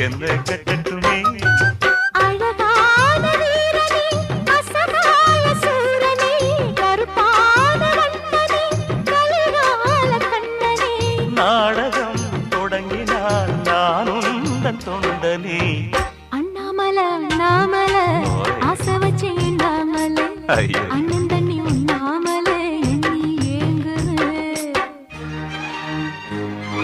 என்ன கட்டட்டுமே அழகான வீரனே அசகாய சூரனே கருப்பான வண்ணனே கலிகால கண்ணனே நாடகம் தொடங்கினால் நான் உந்தன் தொண்டனே அண்ணாமல அண்ணாமல ஆசை வச்சேன் நாமல ஐயோ அண்ணன்